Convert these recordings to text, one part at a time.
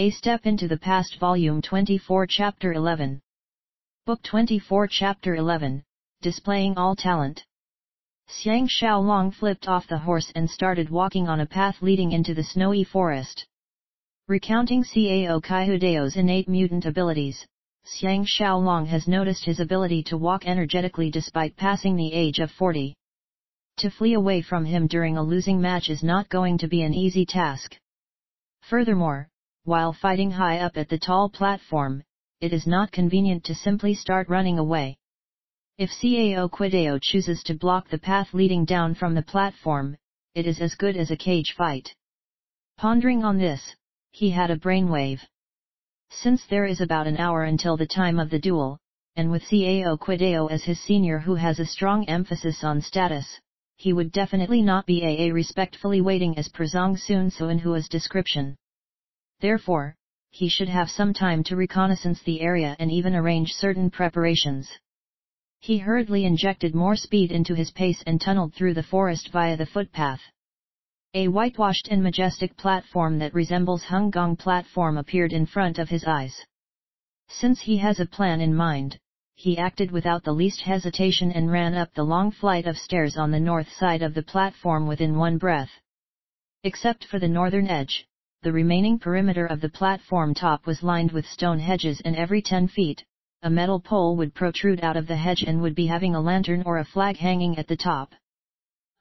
A Step into the Past Volume 24 Chapter 11. Book 24 Chapter 11, Displaying All Talent. Xiang Xiaolong flipped off the horse and started walking on a path leading into the snowy forest. Recounting Cao Kaihudao's innate mutant abilities, Xiang Xiaolong has noticed his ability to walk energetically despite passing the age of 40. To flee away from him during a losing match is not going to be an easy task. Furthermore, while fighting high up at the tall platform, it is not convenient to simply start running away. If Cao Quidao chooses to block the path leading down from the platform, it is as good as a cage fight. Pondering on this, he had a brainwave. Since there is about an hour until the time of the duel, and with Cao Quidao as his senior who has a strong emphasis on status, he would definitely not be respectfully waiting as per Zhang Sun Suanhua's description. Therefore, he should have some time to reconnaissance the area and even arrange certain preparations. He hurriedly injected more speed into his pace and tunneled through the forest via the footpath. A whitewashed and majestic platform that resembles Hung Gong platform appeared in front of his eyes. Since he has a plan in mind, he acted without the least hesitation and ran up the long flight of stairs on the north side of the platform within one breath. Except for the northern edge, the remaining perimeter of the platform top was lined with stone hedges, and every 10 feet, a metal pole would protrude out of the hedge and would be having a lantern or a flag hanging at the top.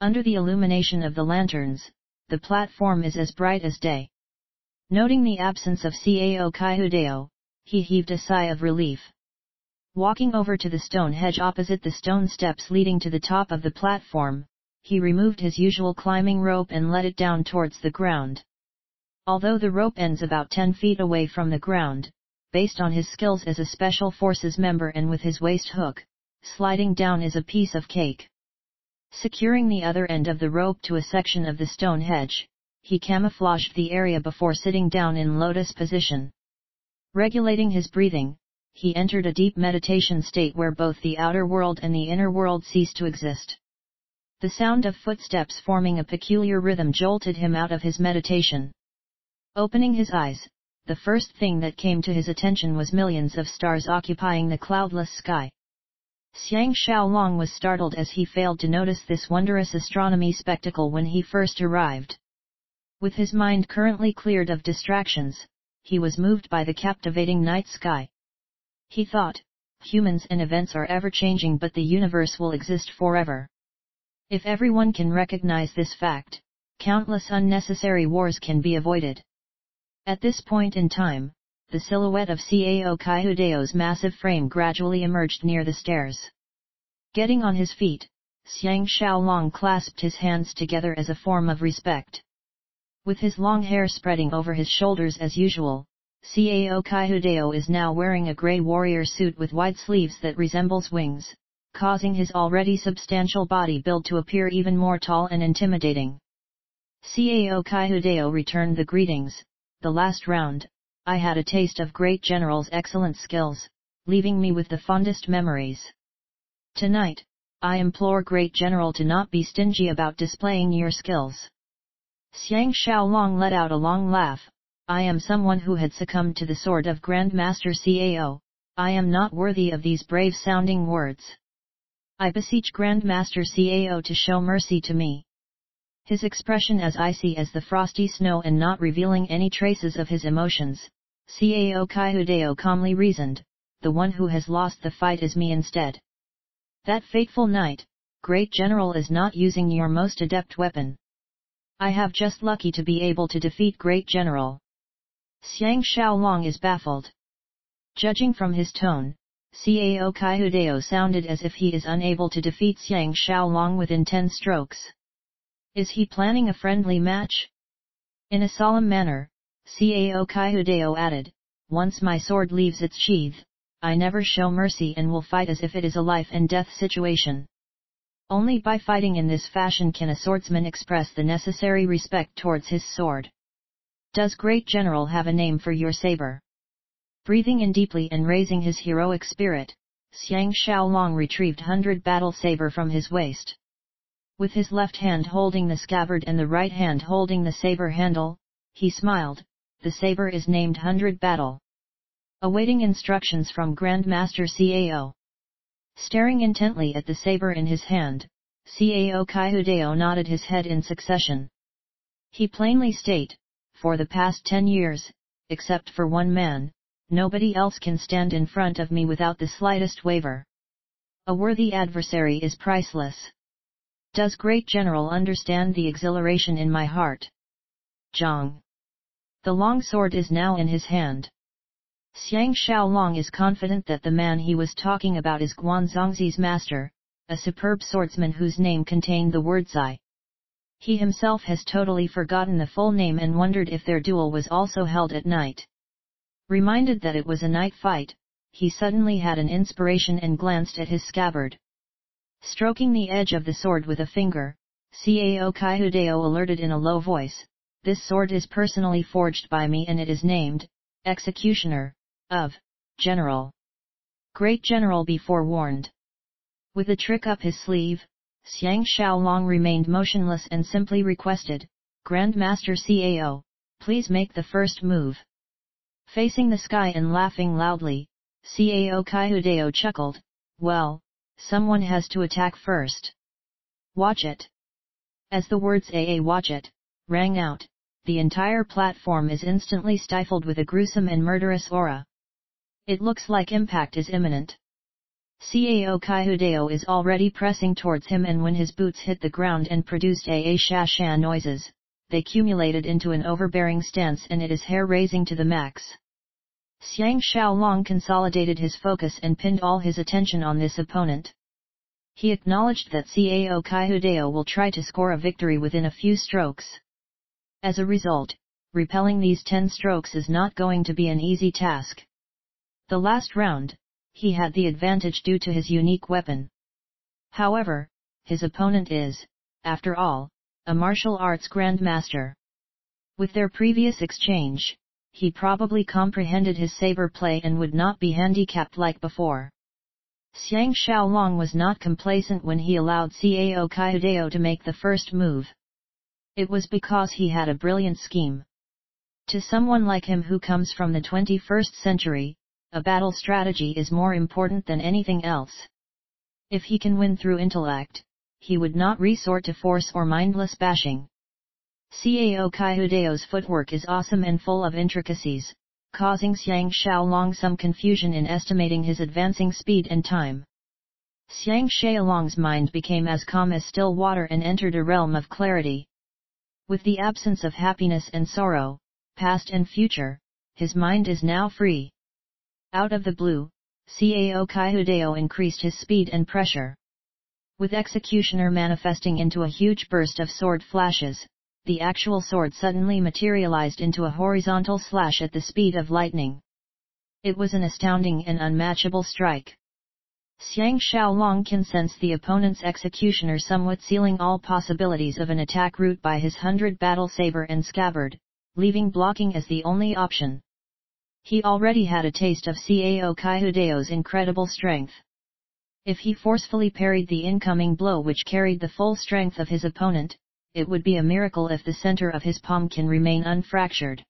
Under the illumination of the lanterns, the platform is as bright as day. Noting the absence of Cao Kaihudao, he heaved a sigh of relief. Walking over to the stone hedge opposite the stone steps leading to the top of the platform, he removed his usual climbing rope and let it down towards the ground. Although the rope ends about 10 feet away from the ground, based on his skills as a Special Forces member and with his waist hook, sliding down is a piece of cake. Securing the other end of the rope to a section of the stone hedge, he camouflaged the area before sitting down in lotus position. Regulating his breathing, he entered a deep meditation state where both the outer world and the inner world ceased to exist. The sound of footsteps forming a peculiar rhythm jolted him out of his meditation. Opening his eyes, the first thing that came to his attention was millions of stars occupying the cloudless sky. Xiang Xiaolong was startled as he failed to notice this wondrous astronomy spectacle when he first arrived. With his mind currently cleared of distractions, he was moved by the captivating night sky. He thought, humans and events are ever-changing, but the universe will exist forever. If everyone can recognize this fact, countless unnecessary wars can be avoided. At this point in time, the silhouette of Cao Kaihudao's massive frame gradually emerged near the stairs. Getting on his feet, Xiang Xiaolong clasped his hands together as a form of respect. With his long hair spreading over his shoulders as usual, Cao Kaihudao is now wearing a grey warrior suit with wide sleeves that resembles wings, causing his already substantial body build to appear even more tall and intimidating. Cao Kaihudao returned the greetings. The last round, I had a taste of Great General's excellent skills, leaving me with the fondest memories. Tonight, I implore Great General to not be stingy about displaying your skills. Xiang Xiaolong let out a long laugh. I am someone who had succumbed to the sword of Grandmaster Cao. I am not worthy of these brave-sounding words. I beseech Grandmaster Cao to show mercy to me. His expression as icy as the frosty snow and not revealing any traces of his emotions, Cao Kaihudao calmly reasoned, the one who has lost the fight is me instead. That fateful night, Great General is not using your most adept weapon. I have just lucky to be able to defeat Great General. Xiang Xiaolong is baffled. Judging from his tone, Cao Kaihudao sounded as if he is unable to defeat Xiang Xiaolong within 10 strokes. Is he planning a friendly match? In a solemn manner, Cao Kaihudao added, once my sword leaves its sheath, I never show mercy and will fight as if it is a life and death situation. Only by fighting in this fashion can a swordsman express the necessary respect towards his sword. Does Great General have a name for your saber? Breathing in deeply and raising his heroic spirit, Xiang Xiaolong retrieved 100 battle saber from his waist. With his left hand holding the scabbard and the right hand holding the saber handle, he smiled, the saber is named 100 Battle. Awaiting instructions from Grandmaster Cao. Staring intently at the saber in his hand, Cao Kaihudeo nodded his head in succession. He plainly state, for the past 10 years, except for one man, nobody else can stand in front of me without the slightest waver. A worthy adversary is priceless. Does great general understand the exhilaration in my heart? Zhang. The long sword is now in his hand. Xiang Xiaolong is confident that the man he was talking about is Guanzongzi's master, a superb swordsman whose name contained the word Zai. He himself has totally forgotten the full name and wondered if their duel was also held at night. Reminded that it was a night fight, he suddenly had an inspiration and glanced at his scabbard. Stroking the edge of the sword with a finger, Cao Kaihudeo alerted in a low voice, "This sword is personally forged by me and it is named, Executioner, of, General. Great General be forewarned." With a trick up his sleeve, Xiang Xiaolong remained motionless and simply requested, "Grandmaster Cao, please make the first move." Facing the sky and laughing loudly, Cao Kaihudeo chuckled, "Well, someone has to attack first. Watch it." As the words watch it rang out, the entire platform is instantly stifled with a gruesome and murderous aura. It looks like impact is imminent. Cao Kaihudeo is already pressing towards him, and when his boots hit the ground and produced sha noises, they accumulated into an overbearing stance and it is hair-raising to the max. Xiang Xiaolong consolidated his focus and pinned all his attention on this opponent. He acknowledged that Cao Kaihudeo will try to score a victory within a few strokes. As a result, repelling these 10 strokes is not going to be an easy task. The last round, he had the advantage due to his unique weapon. However, his opponent is, after all, a martial arts grandmaster. With their previous exchange, he probably comprehended his saber play and would not be handicapped like before. Xiang Xiaolong was not complacent when he allowed Cao Kaihudeo to make the first move. It was because he had a brilliant scheme. To someone like him who comes from the 21st century, a battle strategy is more important than anything else. If he can win through intellect, he would not resort to force or mindless bashing. Cao Kaihudeo's footwork is awesome and full of intricacies, causing Xiang Xiaolong some confusion in estimating his advancing speed and time. Xiang Xiaolong's mind became as calm as still water and entered a realm of clarity. With the absence of happiness and sorrow, past and future, his mind is now free. Out of the blue, Cao Kaihudeo increased his speed and pressure. With Executioner manifesting into a huge burst of sword flashes, the actual sword suddenly materialized into a horizontal slash at the speed of lightning. It was an astounding and unmatchable strike. Xiang Xiaolong can sense the opponent's Executioner somewhat sealing all possibilities of an attack route by his 100 battle saber and scabbard, leaving blocking as the only option. He already had a taste of Cao Kaihudeo's incredible strength. If he forcefully parried the incoming blow which carried the full strength of his opponent, it would be a miracle if the center of his palm can remain unfractured.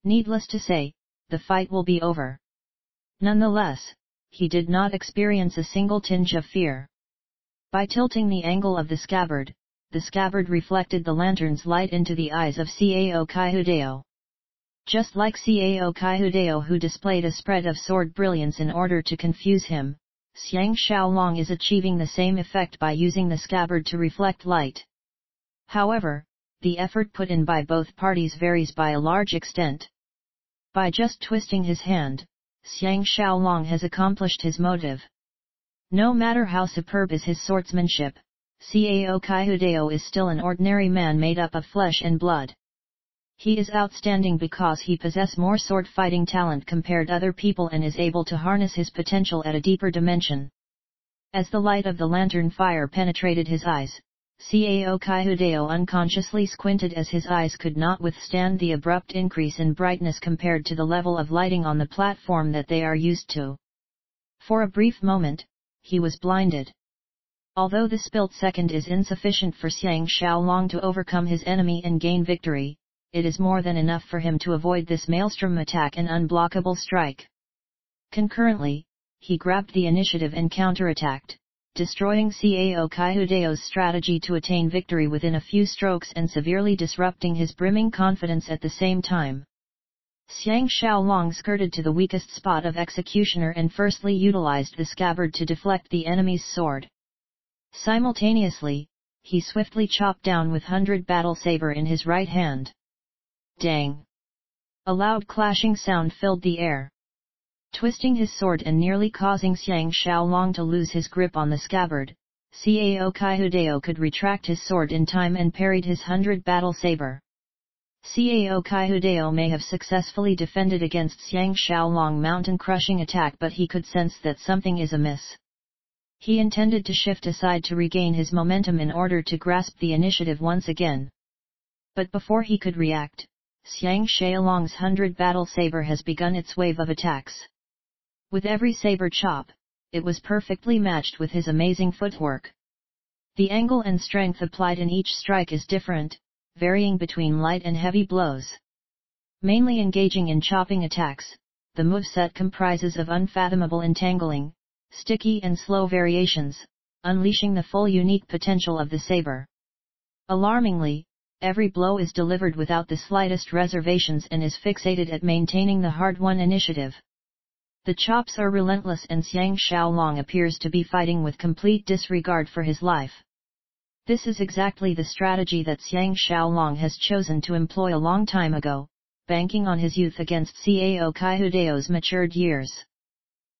Needless to say, the fight will be over. Nonetheless, he did not experience a single tinge of fear. By tilting the angle of the scabbard reflected the lantern's light into the eyes of Cao Kaihudeo. Just like Cao Kaihudeo, who displayed a spread of sword brilliance in order to confuse him, Xiang Xiaolong is achieving the same effect by using the scabbard to reflect light. However, the effort put in by both parties varies by a large extent. By just twisting his hand, Xiang Xiaolong has accomplished his motive. No matter how superb is his swordsmanship, Cao Kaihudeo is still an ordinary man made up of flesh and blood. He is outstanding because he possesses more sword fighting talent compared to other people and is able to harness his potential at a deeper dimension. As the light of the lantern fire penetrated his eyes, Cao Kaihudeo unconsciously squinted as his eyes could not withstand the abrupt increase in brightness compared to the level of lighting on the platform that they are used to. For a brief moment, he was blinded. Although the split second is insufficient for Xiang Xiaolong to overcome his enemy and gain victory, it is more than enough for him to avoid this maelstrom attack and unblockable strike. Concurrently, he grabbed the initiative and counterattacked, destroying Cao Kaihudeo's strategy to attain victory within a few strokes and severely disrupting his brimming confidence at the same time. Xiang Xiaolong skirted to the weakest spot of Executioner and firstly utilized the scabbard to deflect the enemy's sword. Simultaneously, he swiftly chopped down with 100 battle saber in his right hand. Dang! A loud clashing sound filled the air. Twisting his sword and nearly causing Xiang Xiaolong to lose his grip on the scabbard, Cao Kaihudeo could retract his sword in time and parried his 100 battle saber. Cao Kaihudeo may have successfully defended against Xiang Xiaolong mountain-crushing attack, but he could sense that something is amiss. He intended to shift aside to regain his momentum in order to grasp the initiative once again. But before he could react, Xiang Xiaolong's 100 battle saber has begun its wave of attacks. With every saber chop, it was perfectly matched with his amazing footwork. The angle and strength applied in each strike is different, varying between light and heavy blows. Mainly engaging in chopping attacks, the moveset comprises of unfathomable entangling, sticky and slow variations, unleashing the full unique potential of the saber. Alarmingly, every blow is delivered without the slightest reservations and is fixated at maintaining the hard-won initiative. The chops are relentless and Xiang Xiaolong appears to be fighting with complete disregard for his life. This is exactly the strategy that Xiang Xiaolong has chosen to employ a long time ago, banking on his youth against Cao Kaihudeo's matured years.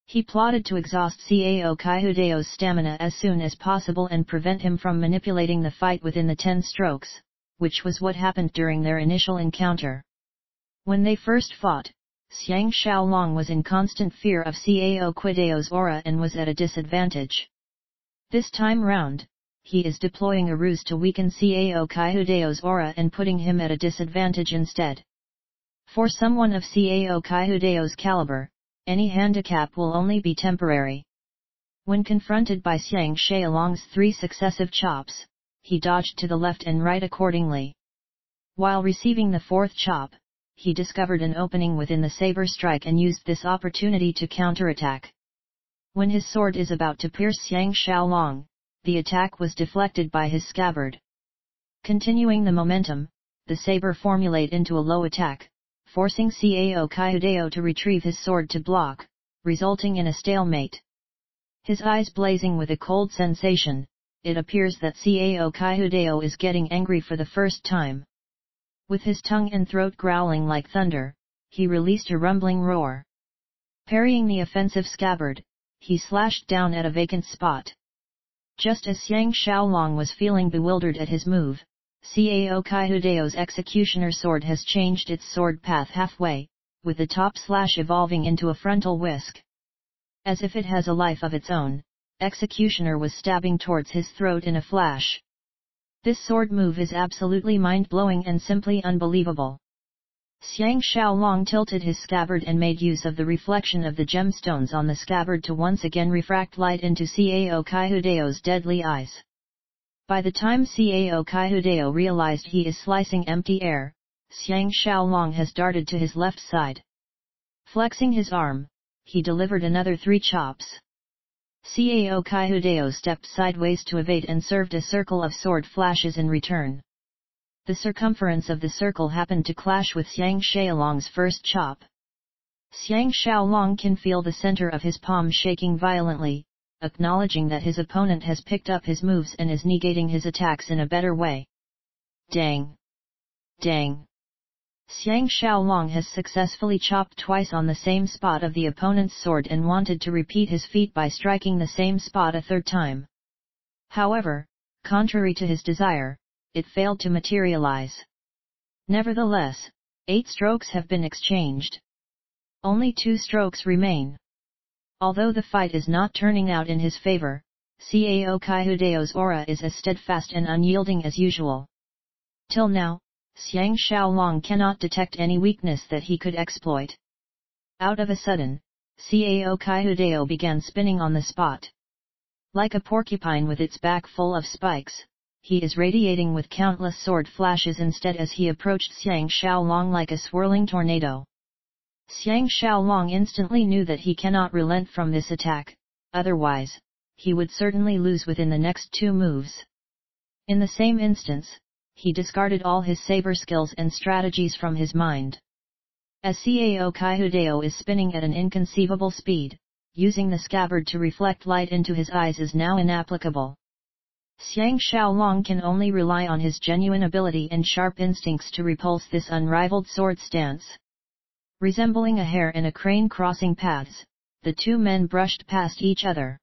He plotted to exhaust Cao Kaihudeo's stamina as soon as possible and prevent him from manipulating the fight within the 10 strokes, which was what happened during their initial encounter. When they first fought, Xiang Xiaolong was in constant fear of Cao Kaihudeo's aura and was at a disadvantage. This time round, he is deploying a ruse to weaken Cao Kaihudeo's aura and putting him at a disadvantage instead. For someone of Cao Kaihudeo's caliber, any handicap will only be temporary. When confronted by Xiang Xiaolong's 3 successive chops, he dodged to the left and right accordingly. While receiving the 4th chop, he discovered an opening within the saber strike and used this opportunity to counterattack. When his sword is about to pierce Xiang Xiaolong, the attack was deflected by his scabbard. Continuing the momentum, the saber formulate into a low attack, forcing Cao Kaihudeo to retrieve his sword to block, resulting in a stalemate. His eyes blazing with a cold sensation, it appears that Cao Kaihudeo is getting angry for the first time. With his tongue and throat growling like thunder, he released a rumbling roar. Parrying the offensive scabbard, he slashed down at a vacant spot. Just as Xiang Xiaolong was feeling bewildered at his move, Cao Kaihudeo's executioner sword has changed its sword path halfway, with the top slash evolving into a frontal whisk. As if it has a life of its own, executioner was stabbing towards his throat in a flash. This sword move is absolutely mind-blowing and simply unbelievable. Xiang Xiaolong tilted his scabbard and made use of the reflection of the gemstones on the scabbard to once again refract light into Cao Kaihudeo's deadly eyes. By the time Cao Kaihudeo realized he is slicing empty air, Xiang Xiaolong has darted to his left side. Flexing his arm, he delivered another 3 chops. Cao Kaihudeo stepped sideways to evade and served a circle of sword flashes in return. The circumference of the circle happened to clash with Xiang Xiaolong's first chop. Xiang Xiaolong can feel the center of his palm shaking violently, acknowledging that his opponent has picked up his moves and is negating his attacks in a better way. Dang! Dang! Xiang Xiaolong has successfully chopped twice on the same spot of the opponent's sword and wanted to repeat his feat by striking the same spot a 3rd time. However, contrary to his desire, it failed to materialize. Nevertheless, 8 strokes have been exchanged. Only 2 strokes remain. Although the fight is not turning out in his favor, Cao Kaihudeo's aura is as steadfast and unyielding as usual. Till now, Xiang Xiaolong cannot detect any weakness that he could exploit. Out of a sudden, Cao Kaihudeo began spinning on the spot. Like a porcupine with its back full of spikes, he is radiating with countless sword flashes instead as he approached Xiang Xiaolong like a swirling tornado. Xiang Xiaolong instantly knew that he cannot relent from this attack, otherwise, he would certainly lose within the next 2 moves. In the same instance, he discarded all his saber skills and strategies from his mind. As Cao Kaihudeo is spinning at an inconceivable speed, using the scabbard to reflect light into his eyes is now inapplicable. Xiang Xiaolong can only rely on his genuine ability and sharp instincts to repulse this unrivaled sword stance. Resembling a hare and a crane crossing paths, the 2 men brushed past each other.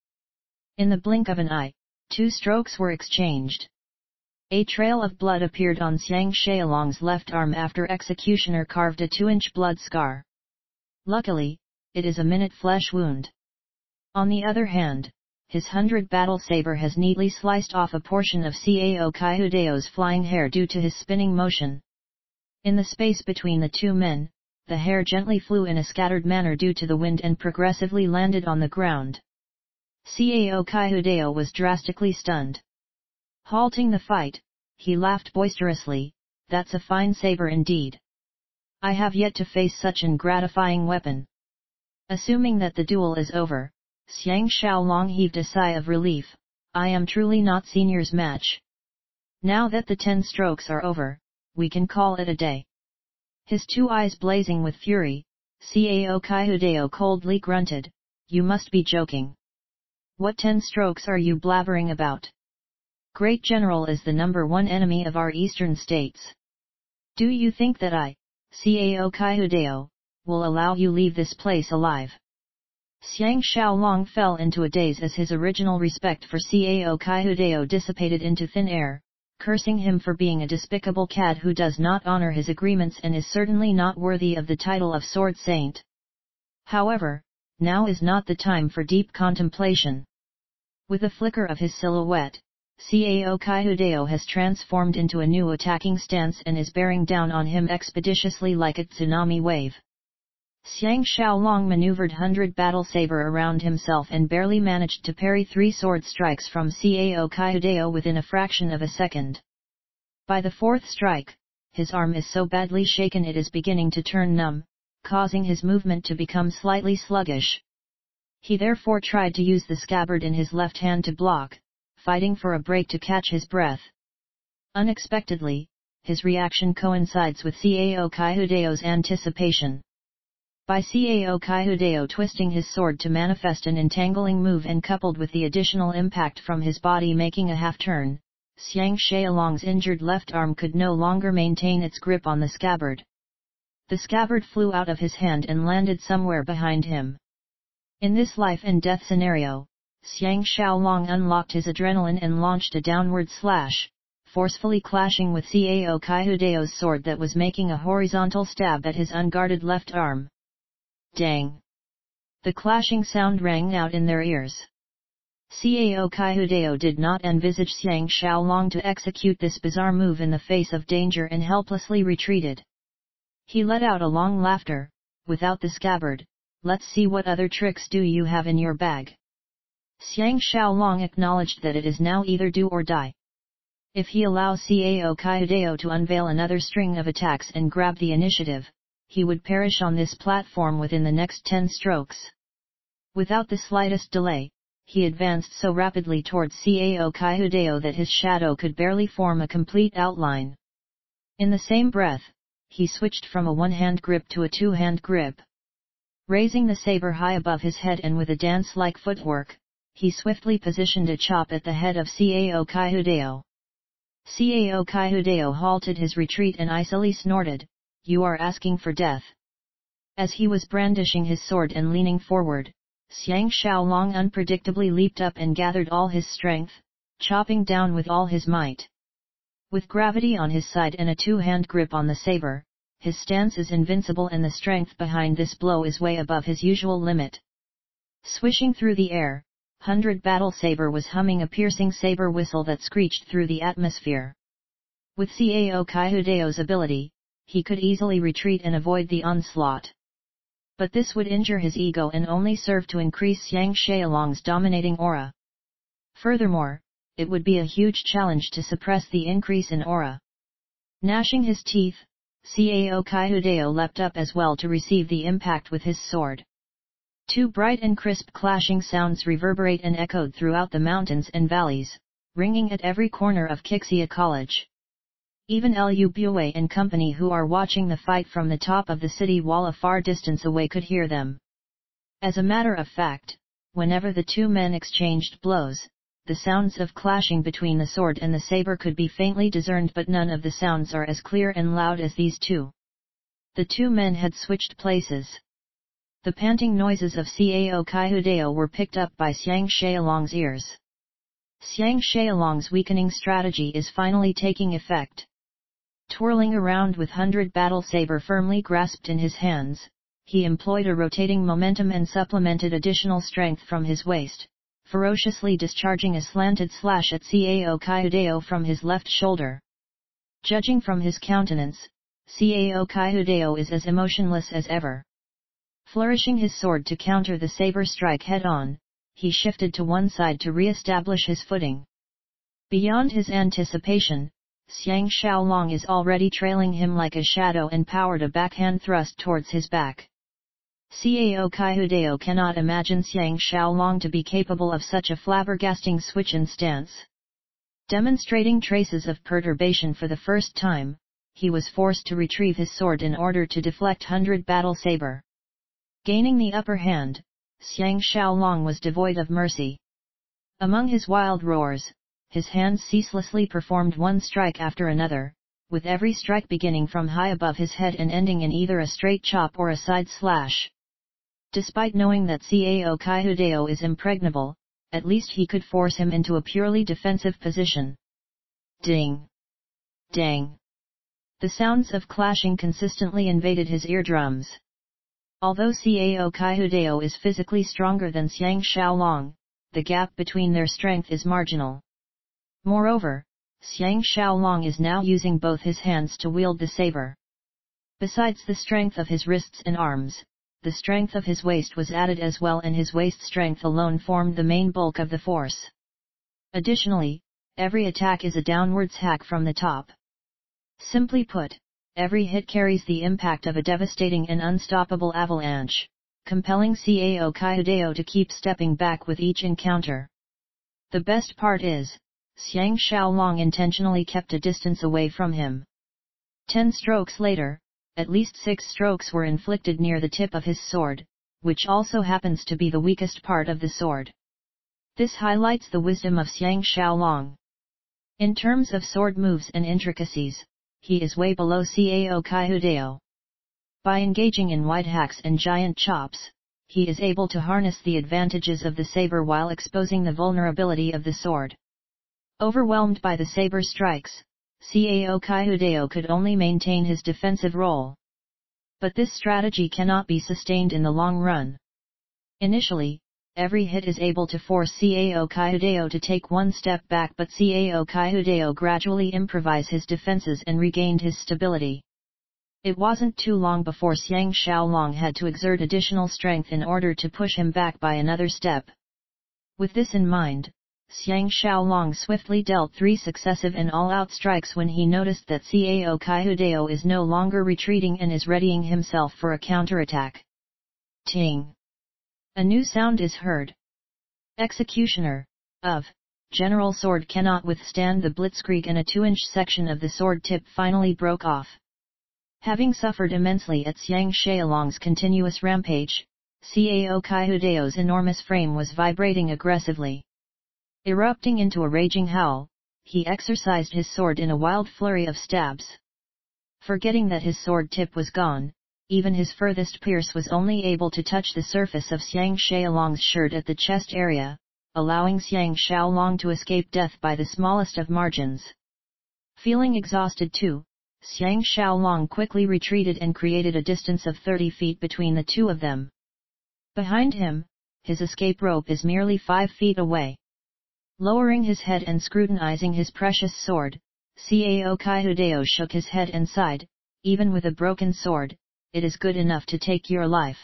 In the blink of an eye, 2 strokes were exchanged. A trail of blood appeared on Xiang Xiaolong's left arm after executioner carved a 2-inch blood scar. Luckily, it is a minute flesh wound. On the other hand, his 100 battle saber has neatly sliced off a portion of Cao Kaihudeo's flying hair due to his spinning motion. In the space between the 2 men, the hair gently flew in a scattered manner due to the wind and progressively landed on the ground. Cao Kaihudeo was drastically stunned. Halting the fight, he laughed boisterously, "That's a fine saber indeed. I have yet to face such an gratifying weapon." Assuming that the duel is over, Xiang Xiaolong heaved a sigh of relief, "I am truly not senior's match. Now that the 10 strokes are over, we can call it a day." His 2 eyes blazing with fury, Cao Kaihudeo coldly grunted, "You must be joking. What 10 strokes are you blabbering about? Great General is the number 1 enemy of our eastern states. Do you think that I, Cao Kaihudeo, will allow you leave this place alive?" Xiang Xiaolong fell into a daze as his original respect for Cao Kaihudeo dissipated into thin air, cursing him for being a despicable cad who does not honor his agreements and is certainly not worthy of the title of Sword Saint. However, now is not the time for deep contemplation. With a flicker of his silhouette, Cao Kaihudeo has transformed into a new attacking stance and is bearing down on him expeditiously like a tsunami wave. Xiang Xiaolong maneuvered 100 battle saber around himself and barely managed to parry 3 sword strikes from Cao Kaihudeo within a fraction of a second. By the 4th strike, his arm is so badly shaken it is beginning to turn numb, causing his movement to become slightly sluggish. He therefore tried to use the scabbard in his left hand to block, fighting for a break to catch his breath. Unexpectedly, his reaction coincides with Cao Kaihudeo's anticipation. By Cao Kaihudeo twisting his sword to manifest an entangling move and coupled with the additional impact from his body making a half-turn, Xiang Xiaolong's injured left arm could no longer maintain its grip on the scabbard. The scabbard flew out of his hand and landed somewhere behind him. In this life-and-death scenario, Xiang Xiaolong unlocked his adrenaline and launched a downward slash, forcefully clashing with Cao Kaihudeo's sword that was making a horizontal stab at his unguarded left arm. Dang! The clashing sound rang out in their ears. Cao Kaihudeo did not envisage Xiang Xiaolong to execute this bizarre move in the face of danger and helplessly retreated. He let out a long laughter, "Without the scabbard, let's see what other tricks do you have in your bag." Xiang Xiaolong acknowledged that it is now either do or die. If he allows Cao Kaihudeo to unveil another string of attacks and grab the initiative, he would perish on this platform within the next 10 strokes. Without the slightest delay, he advanced so rapidly towards Cao Kaihudeo that his shadow could barely form a complete outline. In the same breath, he switched from a one-hand grip to a two-hand grip. Raising the saber high above his head and with a dance-like footwork, he swiftly positioned a chop at the head of Cao Kaihudeo. Cao Kaihudeo halted his retreat and icily snorted, "You are asking for death." As he was brandishing his sword and leaning forward, Xiang Xiaolong unpredictably leaped up and gathered all his strength, chopping down with all his might. With gravity on his side and a two-hand grip on the saber, his stance is invincible and the strength behind this blow is way above his usual limit. Swishing through the air, 100 battle saber was humming a piercing saber whistle that screeched through the atmosphere. With Cao Kaihudeo's ability, he could easily retreat and avoid the onslaught. But this would injure his ego and only serve to increase Xiang Xiaolong's dominating aura. Furthermore, it would be a huge challenge to suppress the increase in aura. Gnashing his teeth, Cao Kaihudeo leapt up as well to receive the impact with his sword. Two bright and crisp clashing sounds reverberate and echoed throughout the mountains and valleys, ringing at every corner of Kixia College. Even Lu Bue and company who are watching the fight from the top of the city wall a far distance away could hear them. As a matter of fact, whenever the two men exchanged blows, the sounds of clashing between the sword and the saber could be faintly discerned, but none of the sounds are as clear and loud as these two. The two men had switched places. The panting noises of Cao Kaihudeo were picked up by Xiang Xiaolong's ears. Xiang Xiaolong's weakening strategy is finally taking effect. Twirling around with 100 battle saber firmly grasped in his hands, he employed a rotating momentum and supplemented additional strength from his waist, ferociously discharging a slanted slash at Cao Kaihudeo from his left shoulder. Judging from his countenance, Cao Kaihudeo is as emotionless as ever. Flourishing his sword to counter the saber strike head-on, he shifted to one side to re-establish his footing. Beyond his anticipation, Xiang Xiaolong is already trailing him like a shadow and powered a backhand thrust towards his back. Cao Kaihudeo cannot imagine Xiang Xiaolong to be capable of such a flabbergasting switch in stance. Demonstrating traces of perturbation for the first time, he was forced to retrieve his sword in order to deflect 100 battle saber. Gaining the upper hand, Xiang Xiaolong was devoid of mercy. Among his wild roars, his hands ceaselessly performed one strike after another, with every strike beginning from high above his head and ending in either a straight chop or a side slash. Despite knowing that Cao Kaihudeo is impregnable, at least he could force him into a purely defensive position. Ding! Dang! The sounds of clashing consistently invaded his eardrums. Although Cao Kaihudeo is physically stronger than Xiang Xiaolong, the gap between their strength is marginal. Moreover, Xiang Xiaolong is now using both his hands to wield the saber. Besides the strength of his wrists and arms, the strength of his waist was added as well, and his waist strength alone formed the main bulk of the force. Additionally, every attack is a downwards hack from the top. Simply put, every hit carries the impact of a devastating and unstoppable avalanche, compelling Cao Kaihudeo to keep stepping back with each encounter. The best part is, Xiang Xiaolong intentionally kept a distance away from him. 10 strokes later, at least 6 strokes were inflicted near the tip of his sword, which also happens to be the weakest part of the sword. This highlights the wisdom of Xiang Xiaolong. In terms of sword moves and intricacies, he is way below Cao Kaihudeo. By engaging in wide hacks and giant chops, he is able to harness the advantages of the saber while exposing the vulnerability of the sword. Overwhelmed by the saber strikes, Cao Kaihudeo could only maintain his defensive role. But this strategy cannot be sustained in the long run. Initially, every hit is able to force Cao Kaihudeo to take one step back, but Cao Kaihudeo gradually improvised his defenses and regained his stability. It wasn't too long before Xiang Xiaolong had to exert additional strength in order to push him back by another step. With this in mind, Xiang Xiaolong swiftly dealt 3 successive and all-out strikes when he noticed that Cao Kaihudeo is no longer retreating and is readying himself for a counterattack. Ting! A new sound is heard. Executioner, of, General Sword cannot withstand the blitzkrieg, and a 2-inch section of the sword tip finally broke off. Having suffered immensely at Xiang Xiaolong's continuous rampage, Cao Kaihudeo's enormous frame was vibrating aggressively. Erupting into a raging howl, he exercised his sword in a wild flurry of stabs. Forgetting that his sword tip was gone, even his furthest pierce was only able to touch the surface of Xiang Xiaolong's shirt at the chest area, allowing Xiang Xiaolong to escape death by the smallest of margins. Feeling exhausted too, Xiang Xiaolong quickly retreated and created a distance of 30 feet between the two of them. Behind him, his escape rope is merely 5 feet away. Lowering his head and scrutinizing his precious sword, Cao Kaihudeo shook his head and sighed, "Even with a broken sword, it is good enough to take your life."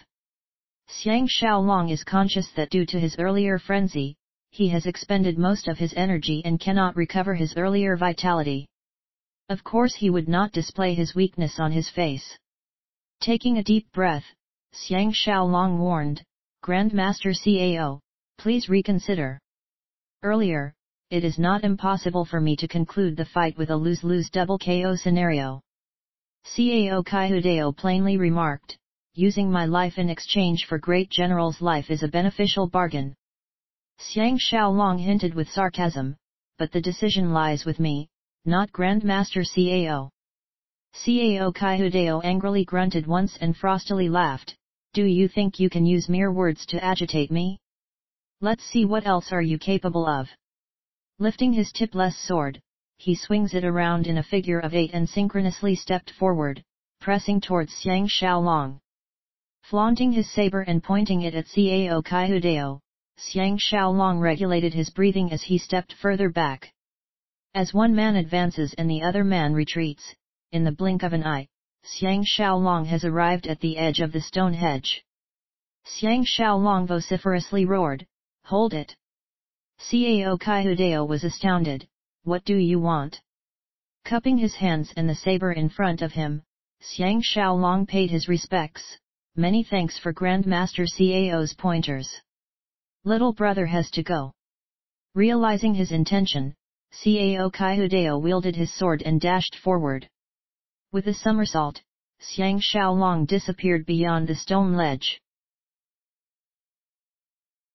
Xiang Xiaolong is conscious that due to his earlier frenzy, he has expended most of his energy and cannot recover his earlier vitality. Of course he would not display his weakness on his face. Taking a deep breath, Xiang Xiaolong warned, Grandmaster Cao, please reconsider. Earlier, it is not impossible for me to conclude the fight with a lose-lose double KO scenario. Cao Kaihudeo plainly remarked, using my life in exchange for great general's life is a beneficial bargain. Xiang Xiaolong hinted with sarcasm, but the decision lies with me, not Grandmaster Cao. Cao Kaihudeo angrily grunted once and frostily laughed, do you think you can use mere words to agitate me? Let's see what else are you capable of. Lifting his tipless sword, he swings it around in a figure of 8 and synchronously stepped forward, pressing towards Xiang Xiaolong. Flaunting his saber and pointing it at Cao Kaihudeo, Xiang Xiaolong regulated his breathing as he stepped further back. As one man advances and the other man retreats, in the blink of an eye, Xiang Xiaolong has arrived at the edge of the stone hedge. Xiang Xiaolong vociferously roared, hold it! Cao Kaihudeo was astounded, what do you want? Cupping his hands and the saber in front of him, Xiang Xiaolong paid his respects, many thanks for Grandmaster Cao's pointers. Little brother has to go. Realizing his intention, Cao Kaihudeo wielded his sword and dashed forward. With a somersault, Xiang Xiaolong disappeared beyond the stone ledge.